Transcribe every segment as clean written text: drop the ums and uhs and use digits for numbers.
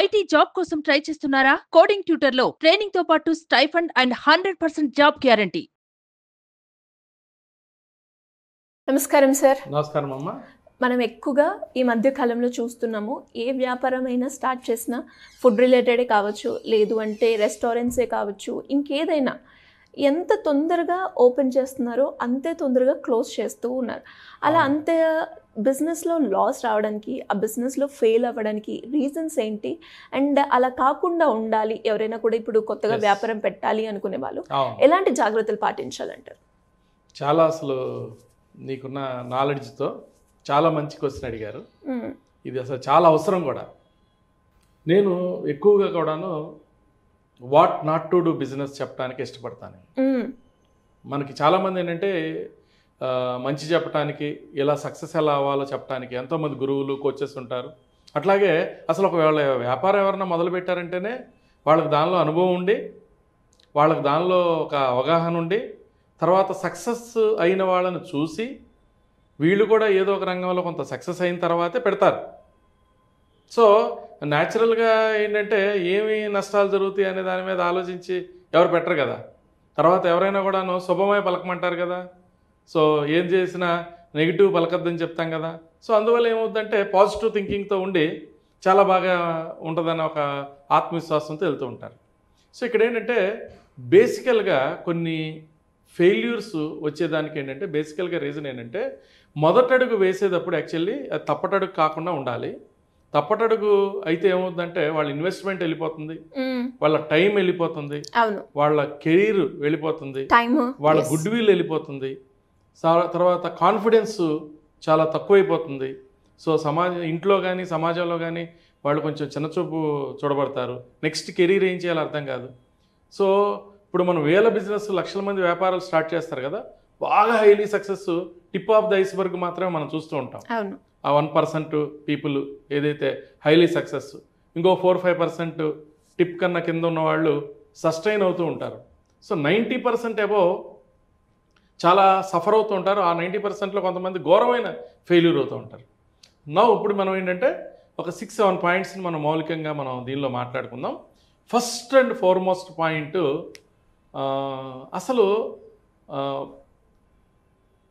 IT job కోసం try చేస్తున్నారా? Coding ట్యూటర్లో training తో పాటు స్టైఫండ్ అండ్ 100% జాబ్ గ్యారంటీ. నమస్కారం సార్. నమస్కారం అమ్మ. మనం ఎక్కువగా ఈ మధ్య కాలంలో చూస్తున్నాము, ఏ వ్యాపారమైనా స్టార్ట్ చేసినా ఫుడ్ రిలేటెడే కావచ్చు, లేదు అంటే రెస్టారెంట్సే కావచ్చు, ఇంకేదైనా ఎంత తొందరగా ఓపెన్ చేస్తున్నారో అంతే తొందరగా క్లోజ్ చేస్తూ ఉన్నారు. అలా అంతే బిజినెస్లో లాస్ రావడానికి, ఆ బిజినెస్లో ఫెయిల్ అవ్వడానికి రీజన్స్ ఏంటి? అండ్ అలా కాకుండా ఉండాలి ఎవరైనా కూడా ఇప్పుడు కొత్తగా వ్యాపారం పెట్టాలి అనుకునే వాళ్ళు ఎలాంటి జాగ్రత్తలు పాటించాలంటారు? చాలా అసలు నీకున్న నాలెడ్జ్తో చాలా మంచి క్వశ్చన్ అడిగారు. ఇది అసలు చాలా అవసరం కూడా. నేను ఎక్కువగా కూడాను what not to do business చెప్పడానికి ఇష్టపడతాను. మనకి చాలామంది ఏంటంటే మంచి చెప్పడానికి, ఇలా సక్సెస్ ఎలా అవ్వాలో చెప్పడానికి ఎంతోమంది గురువులు, కోచెస్ ఉంటారు. అట్లాగే అసలు ఒకవేళ వ్యాపారం ఎవరైనా మొదలు పెట్టారంటేనే వాళ్ళకి దానిలో అనుభవం ఉండి, వాళ్ళకి దానిలో ఒక అవగాహన ఉండి, తర్వాత సక్సెస్ అయిన వాళ్ళని చూసి వీళ్ళు కూడా ఏదో ఒక రంగంలో కొంత సక్సెస్ అయిన తర్వాతే పెడతారు. సో న్యాచురల్గా ఏంటంటే ఏమి నష్టాలు జరుగుతాయి అనే దాని మీద ఆలోచించి ఎవరు పెట్టరు కదా. తర్వాత ఎవరైనా కూడాను శుభమై పలకమంటారు కదా. సో ఏం చేసినా నెగిటివ్ పలకద్దని చెప్తాం కదా. సో అందువల్ల ఏమవుతుందంటే పాజిటివ్ థింకింగ్తో ఉండి చాలా బాగా ఉంటుందన్న ఒక ఆత్మవిశ్వాసంతో వెళ్తూ ఉంటారు. సో ఇక్కడ ఏంటంటే బేసికల్గా కొన్ని ఫెయిల్యూర్స్ వచ్చేదానికి ఏంటంటే బేసికల్గా రీజన్ ఏంటంటే మొదటడుగు వేసేటప్పుడు యాక్చువల్లీ అది తప్పటడుగు కాకుండా ఉండాలి. తప్పటడుగు అయితే ఏమవుతుందంటే వాళ్ళ ఇన్వెస్ట్మెంట్ వెళ్ళిపోతుంది, వాళ్ళ టైం వెళ్ళిపోతుంది, వాళ్ళ కెరీర్ వెళ్ళిపోతుంది, వాళ్ళ గుడ్ విల్ వెళ్ళిపోతుంది, తర్వాత కాన్ఫిడెన్స్ చాలా తక్కువైపోతుంది. సో ఇంట్లో కానీ సమాజంలో కానీ వాళ్ళు కొంచెం చిన్నచూపు చూడబడతారు. నెక్స్ట్ కెరీర్ ఏం చేయాలో అర్థం కాదు. సో ఇప్పుడు మనం వేల బిజినెస్, లక్షల మంది వ్యాపారాలు స్టార్ట్ చేస్తారు కదా, బాగా highly success tip of the iceberg మాత్రమే మనం చూస్తూ ఉంటాం. ఆ 1% పీపుల్ ఏదైతే హైలీ సక్సెస్, ఇంకో 4-5% టిప్ కన్నా కింద ఉన్న వాళ్ళు సస్టైన్ అవుతూ ఉంటారు. సో 90% అబోవ్ చాలా సఫర్ అవుతూ ఉంటారు. ఆ 90%లో కొంతమంది ఘోరమైన ఫెయిల్యూర్ అవుతూ ఉంటారు. ఇప్పుడు మనం ఏంటంటే ఒక 6-7 పాయింట్స్ని మనం మౌలికంగా మనం దీనిలో మాట్లాడుకుందాం. ఫస్ట్ అండ్ ఫార్మోస్ట్ పాయింట్, అసలు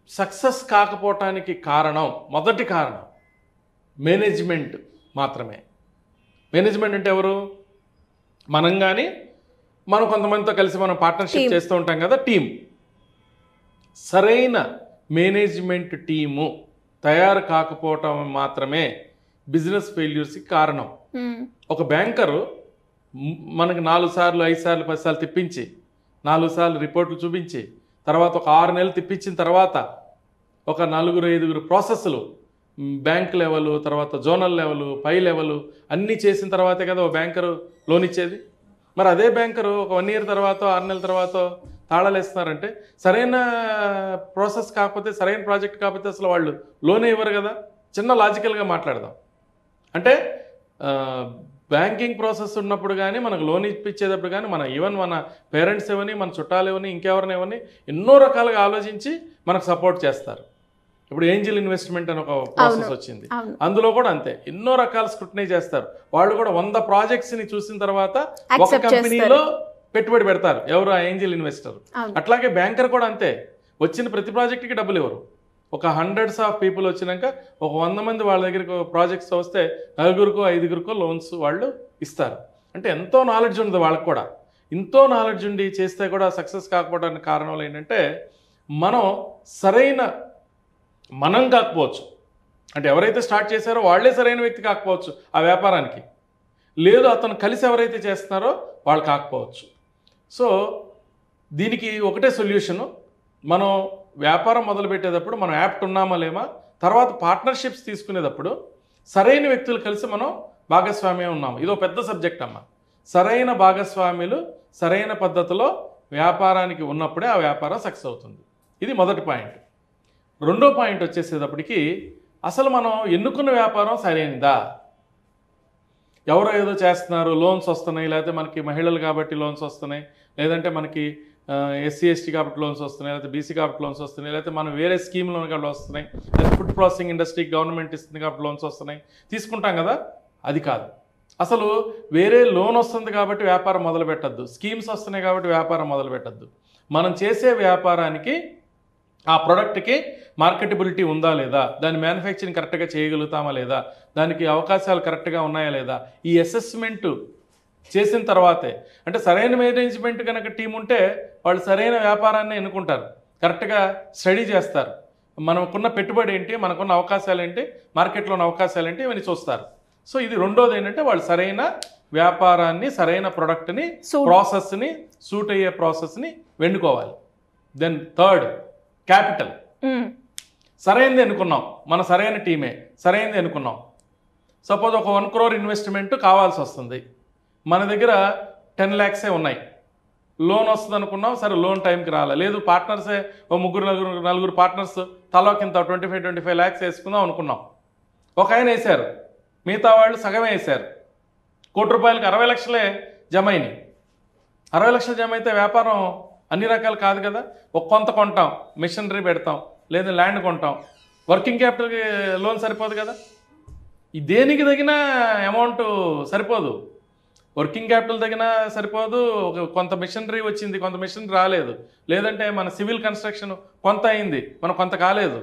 సక్సెస్ కాకపోవటానికి కారణం, మొదటి కారణం మేనేజ్మెంట్ మాత్రమే. మేనేజ్మెంట్ అంటే ఎవరు? మనం కానీ మనం కొంతమందితో కలిసి మనం పార్ట్నర్షిప్ చేస్తూ ఉంటాం కదా, టీం. సరైన మేనేజ్మెంట్ టీము తయారు కాకపోవటం మాత్రమే బిజినెస్ ఫెయిల్యూర్స్కి కారణం. ఒక బ్యాంకరు మనకి 4 సార్లు 5 సార్లు 10 సార్లు తిప్పించి, 4 సార్లు రిపోర్ట్లు చూపించి, తర్వాత ఒక 6 నెలలు తిప్పించిన తర్వాత ఒక 4-5 ప్రాసెస్లు, బ్యాంక్ లెవెల్, తర్వాత జోనల్ లెవెల్, పై లెవెల్ అన్నీ చేసిన తర్వాతే కదా ఒక బ్యాంకరు లోన్ ఇచ్చేది. మరి అదే బ్యాంకరు ఒక 1 ఇయర్ తర్వాత 6 నెలల తర్వాత తాళాలు వేస్తున్నారంటే సరైన ప్రాసెస్ కాకపోతే, సరైన ప్రాజెక్ట్ కాకపోతే అసలు వాళ్ళు లోనే ఇవ్వరు కదా. చిన్న లాజికల్గా మాట్లాడదాం. అంటే బ్యాంకింగ్ ప్రాసెస్ ఉన్నప్పుడు కానీ, మనకు లోన్ ఇప్పించేటప్పుడు కానీ, ఈవెన్ మన పేరెంట్స్ ఇవ్వని, మన చుట్టాలు ఇవ్వని, ఇంకెవరిని ఇవ్వని ఎన్నో రకాలుగా ఆలోచించి మనకు సపోర్ట్ చేస్తారు. ఇప్పుడు ఏంజిల్ ఇన్వెస్ట్మెంట్ అని ఒక ప్రాసెస్ వచ్చింది, అందులో కూడా అంతే ఎన్నో రకాల స్క్రూటినీ చేస్తారు. వాళ్ళు కూడా 100 ప్రాజెక్ట్స్ని చూసిన తర్వాత ఒక కంపెనీలో పెట్టుబడి పెడతారు. ఎవరు? ఆ ఏంజిల్ ఇన్వెస్టర్. అట్లాగే బ్యాంకర్ కూడా అంతే, వచ్చిన ప్రతి ప్రాజెక్ట్కి డబ్బులు ఇవ్వరు. ఒక 100s ఆఫ్ పీపుల్ వచ్చినాక ఒక 100 మంది వాళ్ళ దగ్గరికి ప్రాజెక్ట్స్ వస్తే 4-5 లోన్స్ వాళ్ళు ఇస్తారు. అంటే ఎంతో నాలెడ్జ్ ఉంది వాళ్ళకి కూడా. ఎంతో నాలెడ్జ్ ఉండి చేస్తే కూడా సక్సెస్ కాకపోవడానికి కారణాలు ఏంటంటే మనం కాకపోవచ్చు. అంటే ఎవరైతే స్టార్ట్ చేశారో వాళ్ళే సరైన వ్యక్తి కాకపోవచ్చు ఆ వ్యాపారానికి, లేదు అతను కలిసి ఎవరైతే చేస్తున్నారో వాళ్ళు కాకపోవచ్చు. సో దీనికి ఒకటే సొల్యూషను, మనం వ్యాపారం మొదలుపెట్టేటప్పుడు మనం యాప్ట్ ఉన్నామా లేమా, తర్వాత పార్ట్నర్షిప్స్ తీసుకునేటప్పుడు సరైన వ్యక్తులు కలిసి మనం భాగస్వామ్యం ఉన్నాము. ఇదో పెద్ద సబ్జెక్ట్ అమ్మ. సరైన భాగస్వామ్యులు సరైన పద్ధతిలో వ్యాపారానికి ఉన్నప్పుడే ఆ వ్యాపారం సక్సెస్ అవుతుంది. ఇది మొదటి పాయింట్. రెండో పాయింట్ వచ్చేసేటప్పటికి, అసలు మనం ఎన్నుకున్న వ్యాపారం సరైనదా? ఎవరో ఏదో చేస్తున్నారు, లోన్స్ వస్తున్నాయి, లేకపోతే మనకి మహిళలు కాబట్టి లోన్స్ వస్తున్నాయి, లేదంటే మనకి SC/ST కాబట్టి లోన్స్ వస్తున్నాయి, లేకపోతే BC కాబట్టి లోన్స్ వస్తున్నాయి, లేకపోతే మనం వేరే స్కీమ్లో కాబట్టి వస్తున్నాయి, లేకపోతే ఫుడ్ ప్రాసెసింగ్ ఇండస్ట్రీ గవర్నమెంట్ ఇస్తుంది కాబట్టి లోన్స్ వస్తున్నాయి, తీసుకుంటాం కదా. అది కాదు. అసలు వేరే లోన్ వస్తుంది కాబట్టి వ్యాపారం మొదలు పెట్టద్దు, స్కీమ్స్ వస్తున్నాయి కాబట్టి వ్యాపారం మొదలు పెట్టద్దు. మనం చేసే వ్యాపారానికి ఆ ప్రోడక్ట్కి మార్కెటబిలిటీ ఉందా లేదా, దాని మ్యానుఫ్యాక్చరింగ్ కరెక్ట్గా చేయగలుగుతామా లేదా, దానికి అవకాశాలు కరెక్ట్గా ఉన్నాయా లేదా, ఈ అసెస్మెంట్ చేసిన తర్వాతే. అంటే సరైన మేనేజ్మెంట్ కనుక టీం ఉంటే వాళ్ళు సరైన వ్యాపారాన్ని ఎన్నుకుంటారు, కరెక్ట్గా స్టడీ చేస్తారు. మనకున్న పెట్టుబడి ఏంటి, మనకున్న అవకాశాలు ఏంటి, మార్కెట్లో ఉన్న అవకాశాలు ఏంటి, ఇవన్నీ చూస్తారు. సో ఇది రెండోది ఏంటంటే వాళ్ళు సరైన వ్యాపారాన్ని, సరైన ప్రోడక్ట్ని, ప్రాసెస్ని, సూట్ అయ్యే ప్రాసెస్ని వెన్నుకోవాలి. Then third capital. సరైనది ఎన్నుకున్నాం, మన సరైన టీమే సరైనది ఎన్నుకున్నాం. సపోజ్ ఒక 1 crore ఇన్వెస్ట్మెంట్ కావాల్సి వస్తుంది, మన దగ్గర 10 lakhs ఉన్నాయి, లోన్ వస్తుంది అనుకున్నాం, సరే లోన్ టైంకి రాలే, లేదు పార్ట్నర్సే ఓ నలుగురు పార్ట్నర్స్ తలోకింత 25 lakhs వేసుకుందాం అనుకున్నాం. ఒక ఆయన వేశారు, మిగతా వాళ్ళు సగమే వేశారు. 1 కోటి రూపాయలకి 60 లక్షలే జమ అయినాయి. 60 లక్షలు జమ అయితే వ్యాపారం అన్ని రకాలు కాదు కదా. ఒక కొంత కొంటాం, మిషనరీ పెడతాం, లేదా ల్యాండ్ కొంటాం, వర్కింగ్ క్యాపిటల్కి లోన్ సరిపోదు కదా. ఈ దేనికి తగిన అమౌంట్ సరిపోదు, వర్కింగ్ క్యాపిటల్ తగిన సరిపోదు. కొంత మిషనరీ వచ్చింది, కొంత మిషనరీ రాలేదు, లేదంటే మన సివిల్ కన్స్ట్రక్షన్ కొంత అయింది, మనం కొంత కాలేదు.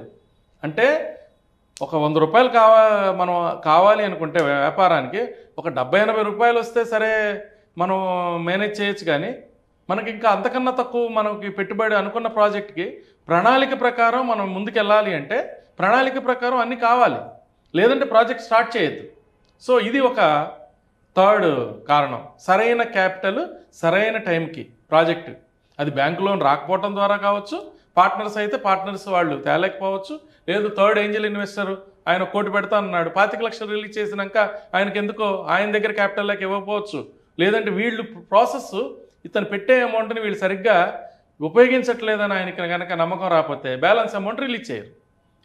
అంటే ఒక 100 రూపాయలు మనం కావాలి అనుకుంటే వ్యాపారానికి ఒక 70-80 రూపాయలు వస్తే సరే మనం మేనేజ్ చేయొచ్చు. కానీ మనకి ఇంకా అంతకన్నా తక్కువ మనకి పెట్టుబడి అనుకున్న ప్రాజెక్ట్కి ప్రణాళిక ప్రకారం మనం ముందుకు వెళ్ళాలి అంటే ప్రణాళిక ప్రకారం అన్నీ కావాలి, లేదంటే ప్రాజెక్ట్ స్టార్ట్ చేయొద్దు. సో ఇది ఒక థర్డ్ కారణం, సరైన క్యాపిటల్ సరైన టైంకి ప్రాజెక్టు. అది బ్యాంకు లోన్ రాకపోవడం ద్వారా కావచ్చు, పార్ట్నర్స్ అయితే పార్ట్నర్స్ వాళ్ళు తేలేకపోవచ్చు, లేదు థర్డ్ ఏంజల్ ఇన్వెస్టర్ ఆయన 1 కోటి పెడతా అన్నాడు, 25 లక్షలు రిలీజ్ చేసినాక ఆయనకి ఎందుకో ఆయన దగ్గర క్యాపిటల్లోకి ఇవ్వకపోవచ్చు, లేదంటే వీళ్ళు ప్రాసెస్ ఇతను పెట్టే అమౌంట్ని వీళ్ళు సరిగ్గా ఉపయోగించట్లేదని ఆయనకి కనుక నమ్మకం రాకపోతే బ్యాలెన్స్ అమౌంట్ రిలీజ్ చేయరు.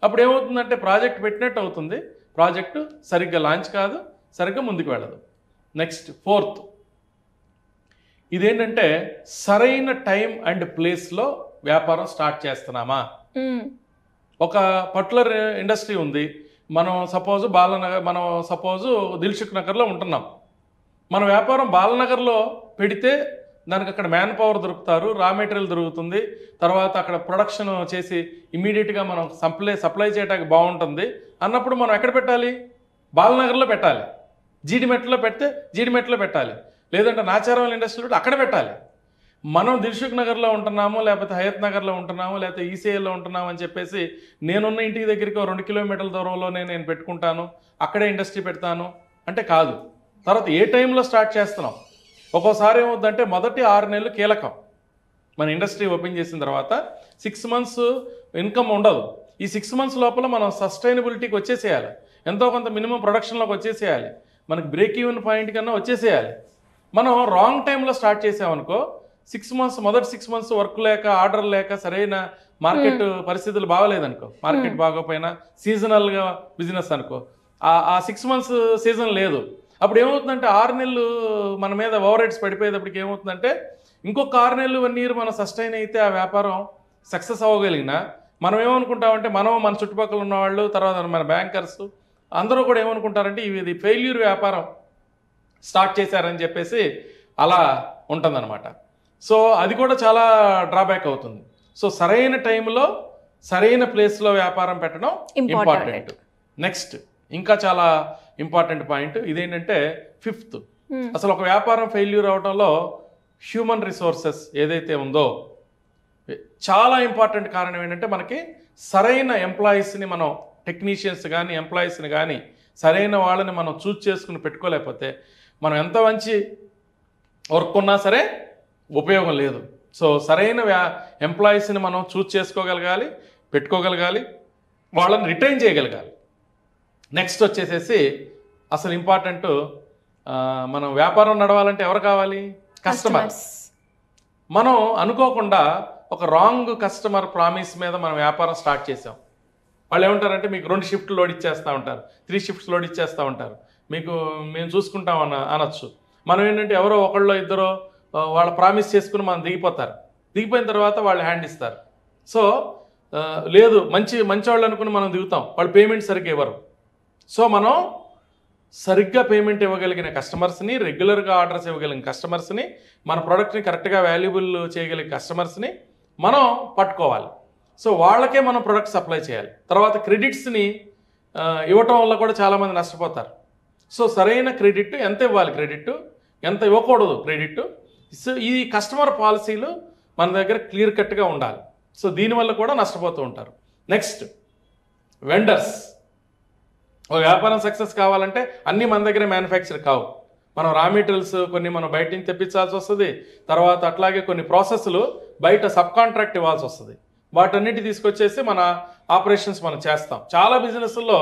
అప్పుడు ఏమవుతుందంటే ప్రాజెక్ట్ పెట్టినట్టు అవుతుంది, ప్రాజెక్టు సరిగ్గా లాంచ్ కాదు, సరిగ్గా ముందుకు వెళ్ళదు. నెక్స్ట్ ఫోర్త్, ఇదేంటంటే సరైన టైం అండ్ ప్లేస్లో వ్యాపారం స్టార్ట్ చేస్తున్నామా. ఒక పర్టికులర్ ఇండస్ట్రీ ఉంది, మనం సపోజు దిల్సుఖ్ నగర్లో ఉంటున్నాం. మన వ్యాపారం బాలనగర్లో పెడితే దానికి అక్కడ మ్యాన్ పవర్ దొరుకుతారు, రా మెటీరియల్ దొరుకుతుంది, తర్వాత అక్కడ ప్రొడక్షన్ చేసి ఇమీడియట్గా మనం సప్లై చేయడానికి బాగుంటుంది అన్నప్పుడు మనం ఎక్కడ పెట్టాలి, బాలనగర్లో పెట్టాలి. జీడిమెట్లో పెడితే జీడిమెట్లో పెట్టాలి, లేదంటే నాచారం ఇండస్ట్రీలో అక్కడ పెట్టాలి. మనం దిల్సుఖ్ నగర్లో ఉంటున్నాము, లేకపోతే హయత్ నగర్లో ఉంటున్నాము, లేకపోతే ఈసీఐలో ఉంటున్నాము అని చెప్పేసి నేనున్న ఇంటికి దగ్గరికి 2 కిలోమీటర్ల దూరంలోనే నేను పెట్టుకుంటాను, అక్కడే ఇండస్ట్రీ పెడతాను అంటే కాదు. తర్వాత ఏ టైంలో స్టార్ట్ చేస్తున్నాం. ఒక్కోసారి ఏమవుతుందంటే మొదటి 6 నెలలు కీలకం. మన ఇండస్ట్రీ ఓపెన్ చేసిన తర్వాత 6 months ఇన్కమ్ ఉండదు. ఈ 6 months లోపల మనం సస్టైనబిలిటీకి వచ్చేసేయాలి, ఎంతో కొంత మినిమం ప్రొడక్షన్లోకి వచ్చేసేయాలి, మనకి బ్రేక్ ఈవెన్ పాయింట్ కన్నా వచ్చేసేయాలి. మనం రాంగ్ టైంలో స్టార్ట్ చేసామనుకో, 6 months మొదటి 6 months వర్క్ లేక, ఆర్డర్ లేక, సరైన మార్కెట్ పరిస్థితులు బాగోలేదనుకో, మార్కెట్ బాగోపోయినా సీజనల్గా బిజినెస్ అనుకో, ఆ 6 months సీజన్ లేదు. అప్పుడు ఏమవుతుందంటే 6 నెలలు మన మీద ఓవర్ హెడ్స్ పడిపోయేటప్పటికి ఏమవుతుందంటే ఇంకొక 6 నెలలు 1 year మనం సస్టైన్ అయితే ఆ వ్యాపారం సక్సెస్ అవ్వగలిగినా మనం ఏమనుకుంటామంటే మన చుట్టుపక్కల ఉన్నవాళ్ళు, తర్వాత మన బ్యాంకర్స్ అందరూ కూడా ఏమనుకుంటారంటే ఇది ఫెయిల్యూర్ వ్యాపారం స్టార్ట్ చేశారని చెప్పేసి అలా ఉంటుందన్నమాట. సో అది కూడా చాలా డ్రాబ్యాక్ అవుతుంది. సో సరైన టైంలో సరైన ప్లేస్లో వ్యాపారం పెట్టడం ఇంపార్టెంట్. నెక్స్ట్ ఇంకా చాలా ఇంపార్టెంట్ పాయింట్ ఇదేంటంటే ఫిఫ్త్, అసలు ఒక వ్యాపారం ఫెయిల్యూర్ అవడంలో హ్యూమన్ రిసోర్సెస్ ఏదైతే ఉందో చాలా ఇంపార్టెంట్ కారణం ఏంటంటే మనకి సరైన ఎంప్లాయీస్ని మనం టెక్నీషియన్స్ కానీ ఎంప్లాయీస్ని కానీ సరైన వాళ్ళని మనం చూస్ చేసుకుని పెట్టుకోలేకపోతే మనం ఎంత మంచి వర్క్ ఉన్నా సరే ఉపయోగం లేదు. సో సరైన ఎంప్లాయీస్ని మనం చూస్ చేసుకోగలగాలి, పెట్టుకోగలగాలి, వాళ్ళని రిటైన్ చేయగలగాలి. నెక్స్ట్ వచ్చేసేసి అసలు ఇంపార్టెంట్, మనం వ్యాపారం నడవాలంటే ఎవరు కావాలి, కస్టమర్స్. మనం అనుకోకుండా ఒక రాంగ్ కస్టమర్ ప్రామిస్ మీద మనం వ్యాపారం స్టార్ట్ చేసాం. వాళ్ళు ఏమంటారంటే మీకు 2 shifts లోడ్ ఇచ్చేస్తూ ఉంటారు, 3 shifts లోడ్ ఇచ్చేస్తూ ఉంటారు, మేము చూసుకుంటాం అనొచ్చు. మనం ఏంటంటే ఎవరో ఒకళ్ళో ఇద్దరో వాళ్ళు ప్రామిస్ చేసుకుని మనం దిగిపోతారు, దిగిపోయిన తర్వాత వాళ్ళు హ్యాండ్ ఇస్తారు. సో లేదు మంచి వాళ్ళు అనుకుని మనం దిగుతాం, వాళ్ళు పేమెంట్ సరిగ్గా ఇవ్వరు. సో మనం సరిగ్గా పేమెంట్ ఇవ్వగలిగిన కస్టమర్స్ని, రెగ్యులర్గా ఆర్డర్స్ ఇవ్వగలిగిన కస్టమర్స్ని, మన ప్రోడక్ట్ని కరెక్ట్గా వాల్యుబుల్ చేయగలిగిన కస్టమర్స్ని మనం పట్టుకోవాలి. సో వాళ్ళకే మనం ప్రొడక్ట్ సప్లై చేయాలి. తర్వాత క్రెడిట్స్ని ఇవ్వటం వల్ల కూడా చాలామంది నష్టపోతారు. సో సరైన క్రెడిట్ ఎంత ఇవ్వాలి, క్రెడిట్ ఎంత ఇవ్వకూడదు క్రెడిట్, సో ఈ కస్టమర్ పాలసీలు మన దగ్గర క్లియర్ కట్గా ఉండాలి. సో దీనివల్ల కూడా నష్టపోతూ ఉంటారు. Next vendors. ఒక వ్యాపారం సక్సెస్ కావాలంటే అన్నీ మన దగ్గర మ్యానుఫ్యాక్చర్ కావు. మనం రా మెటీరియల్స్ కొన్ని మనం బయట నుంచి తెప్పించాల్సి వస్తుంది. తర్వాత అట్లాగే కొన్ని ప్రాసెస్లు బయట సబ్ కాంట్రాక్ట్ ఇవ్వాల్సి వస్తుంది. వాటన్నిటి తీసుకొచ్చేసి మన ఆపరేషన్స్ మనం చేస్తాం. చాలా బిజినెస్లో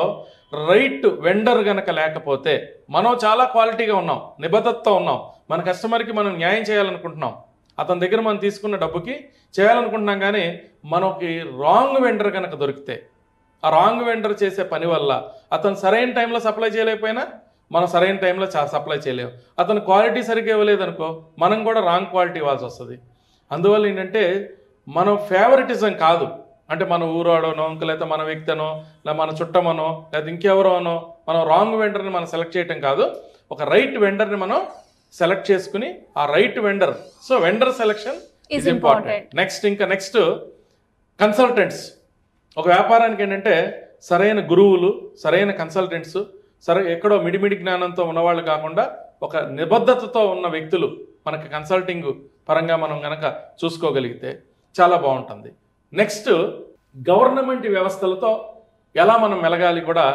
రైట్ వెండర్ కనుక లేకపోతే మనం చాలా క్వాలిటీగా ఉన్నాం, నిబద్ధతతో ఉన్నాం, మన కస్టమర్కి మనం న్యాయం చేయాలనుకుంటున్నాం, అతని దగ్గర మనం తీసుకున్న డబ్బుకి చేయాలనుకుంటున్నాం, కానీ మనకి రాంగ్ వెండర్ కనుక దొరికితే ఆ రాంగ్ వెండర్ చేసే పని వల్ల అతను సరైన టైంలో సప్లై చేయలేకపోయినా మనం సరైన టైంలో సప్లై చేయలేము. అతను క్వాలిటీ సరిగ్గా ఇవ్వలేదనుకో మనం కూడా రాంగ్ క్వాలిటీ ఇవ్వాల్సి వస్తుంది. అందువల్ల ఏంటంటే మనం ఫేవరెటిజం కాదు, అంటే మన ఊరోడనో లేకపోతే మన వ్యక్తనో లేదా మన చుట్టమనో లేదా ఇంకెవరోనో మనం రాంగ్ వెండర్ని మనం సెలెక్ట్ చేయటం కాదు, ఒక రైట్ వెండర్ని మనం సెలెక్ట్ చేసుకుని ఆ right vendor, so vendor selection is important. Next consultants. ఒక వ్యాపారానికి ఏంటంటే సరైన గురువులు, సరైన కన్సల్టెంట్స్, ఎక్కడో మిడిమిడి జ్ఞానంతో ఉన్నవాళ్ళు కాకుండా ఒక నిబద్ధతతో ఉన్న వ్యక్తులు మనకి కన్సల్టింగ్ పరంగా మనం కనుక చూసుకోగలిగితే చాలా బాగుంటుంది. నెక్స్ట్ గవర్నమెంట్ వ్యవస్థలతో ఎలా మనం మెలగాలి కూడా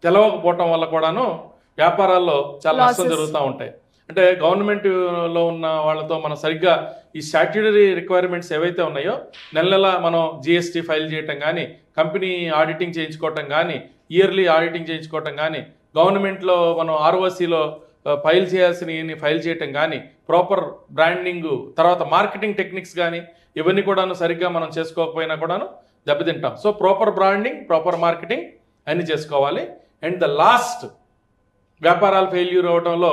తెలవకపోవటం వల్ల కూడాను వ్యాపారాల్లో చాలా నష్టం జరుగుతూ ఉంటాయి. అంటే గవర్నమెంట్లో ఉన్న వాళ్ళతో మనం సరిగ్గా ఈ స్టాట్యూటరీ రిక్వైర్మెంట్స్ ఏవైతే ఉన్నాయో నెల మనం జిఎస్టీ ఫైల్ చేయటం కానీ, కంపెనీ ఆడిటింగ్ చేయించుకోవటం కానీ, ఇయర్లీ ఆడిటింగ్ చేయించుకోవటం కానీ, గవర్నమెంట్లో మనం ఆర్ఓసిలో ఫైల్ చేయాల్సిన ఫైల్ చేయటం కానీ, ప్రాపర్ బ్రాండింగ్, తర్వాత మార్కెటింగ్ టెక్నిక్స్ కానీ ఇవన్నీ కూడాను సరిగ్గా మనం చేసుకోకపోయినా కూడాను దెబ్బతింటాం. So proper branding, proper marketing అన్నీ చేసుకోవాలి. అండ్ ద లాస్ట్ వ్యాపారాలు ఫెయిల్యూర్ అవడంలో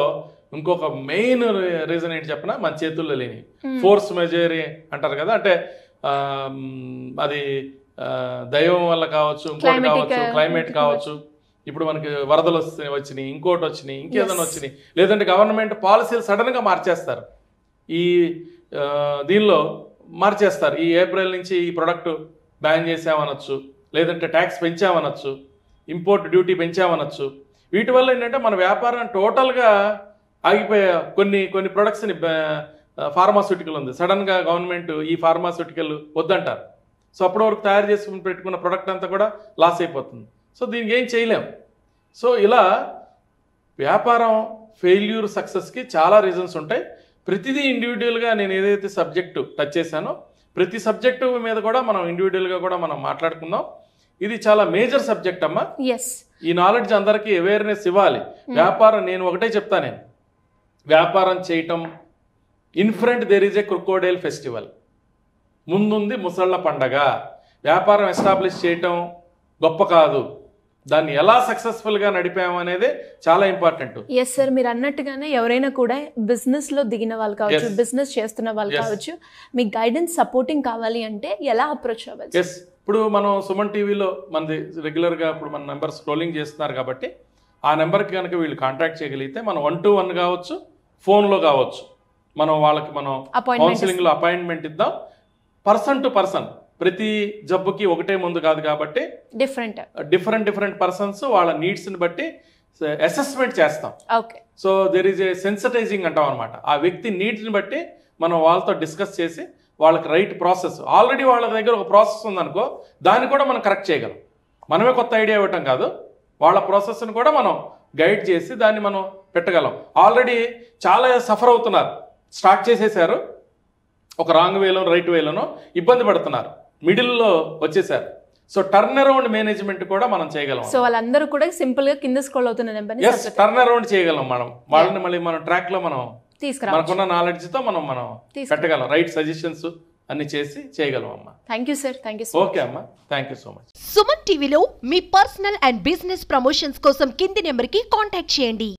ఇంకొక మెయిన్ రీజన్ ఏంటి చెప్పినా మన చేతుల్లో లేని ఫోర్స్ మెజరీ అంటారు కదా, అంటే అది దైవం వల్ల కావచ్చు, ఇంకోటి కావచ్చు, క్లైమేట్ కావచ్చు, ఇప్పుడు మనకి వరదలు వచ్చినాయి, ఇంకోటి వచ్చినాయి, ఇంకేదైనా వచ్చినాయి, లేదంటే గవర్నమెంట్ పాలసీలు సడన్గా మార్చేస్తారు. ఈ దీనిలో మార్చేస్తారు. ఈ ఏప్రిల్ నుంచి ఈ ప్రొడక్ట్ బ్యాన్ చేసామనొచ్చు, లేదంటే ట్యాక్స్ పెంచామనొచ్చు, ఇంపోర్ట్ డ్యూటీ పెంచామనొచ్చు. వీటి వల్ల ఏంటంటే మన వ్యాపారం టోటల్గా ఆగిపోయే కొన్ని ప్రొడక్ట్స్ని ఫార్మాస్యూటికల్ ఉంది, సడన్గా గవర్నమెంట్ ఈ ఫార్మాస్యూటికల్ వద్దంటారు. సో అప్పటి వరకు తయారు చేసుకుని పెట్టుకున్న ప్రొడక్ట్ అంతా కూడా లాస్ అయిపోతుంది. సో దీనికి ఏం చేయలేం. సో ఇలా వ్యాపారం ఫెయిల్యూర్ సక్సెస్కి చాలా రీజన్స్ ఉంటాయి. ప్రతిదీ ఇండివిజువల్గా నేను ఏదైతే సబ్జెక్టు టచ్ చేశానో ప్రతి సబ్జెక్టు మీద కూడా మనం ఇండివిజువల్గా కూడా మనం మాట్లాడుకుందాం. ఇది చాలా మేజర్ సబ్జెక్ట్ అమ్మా. ఈ నాలెడ్జ్ అందరికీ అవేర్నెస్ ఇవ్వాలి. వ్యాపారం నేను ఒకటే చెప్తా, నేను వ్యాపారం చేయటం in front there is a crocodile festival, ముందుంది ముసళ్ళ పండగ. వ్యాపారం ఎస్టాబ్లిష్ చేయటం గొప్ప కాదు, దాన్ని ఎలా సక్సెస్ఫుల్గా నడిపాము అనేది చాలా ఇంపార్టెంట్. ఎస్ సార్, మీరు అన్నట్టుగానే ఎవరైనా కూడా బిజినెస్లో దిగిన వాళ్ళు కావచ్చు, బిజినెస్ చేస్తున్న వాళ్ళు కావచ్చు, మీకు గైడెన్స్ సపోర్టింగ్ కావాలి అంటే ఎలా అప్రోచ్ అవ్వాలి? ఎస్, ఇప్పుడు మనం సుమన్ టీవీలో మనది రెగ్యులర్గా ఇప్పుడు మన నెంబర్ స్క్రోలింగ్ చేస్తున్నారు కాబట్టి ఆ నెంబర్కి కనుక వీళ్ళు కాంటాక్ట్ చేయగలిగితే మనం 1-to-1 కావచ్చు, ఫోన్లో కావచ్చు, మనం వాళ్ళకి మనం కౌన్సిలింగ్లో అపాయింట్మెంట్ ఇద్దాం. పర్సన్ టు పర్సన్, ప్రతి జబ్బుకి ఒకటే ముందు కాదు కాబట్టి డిఫరెంట్ పర్సన్స్ వాళ్ళ నీడ్స్ని బట్టి అసెస్మెంట్ చేస్తాం. So there is a sensitising అంటాం అనమాట. ఆ వ్యక్తి నీడ్స్ని బట్టి మనం వాళ్ళతో డిస్కస్ చేసి వాళ్ళకి రైట్ ప్రాసెస్, ఆల్రెడీ వాళ్ళ దగ్గర ఒక ప్రాసెస్ ఉందనుకో దాన్ని కూడా మనం కరెక్ట్ చేయగలం. మనమే కొత్త ఐడియా ఇవ్వటం కాదు, వాళ్ళ ప్రాసెస్ని కూడా మనం గైడ్ చేసి దాన్ని మనం పెట్టగలం. ఆల్రెడీ చాలా సఫర్ అవుతున్నారు, స్టార్ట్ చేసేసారు, ఒక రాంగ్ వేలో రైట్ వేలోనో ఇబ్బంది పడుతున్నారు, మిడిల్లో వచ్చేసారు. సో టర్న్ అరౌండ్ మేనేజ్మెంట్ కూడా మనం చేయగలం. సో వాళ్ళందరూ కూడా సింపుల్ గా కింద స్క్రోల్ అవుతున్న టర్న్ అరౌండ్ చేయగలం మనం. వాళ్ళని మళ్ళీ మనం ట్రాక్ లో మనం మనకున్న నాలెడ్జ్ తో మనం పెట్టగలం, రైట్ సజెషన్స్ అన్ని చేసి చేయగలం అమ్మా. Thank you sir. ఓకే అమ్మా, thank you so much. Suman టీవీలో మీ పర్సనల్ అండ్ బిజినెస్ ప్రమోషన్స్ కోసం కింది నెంబర్కి కాంటాక్ట్ చేయండి.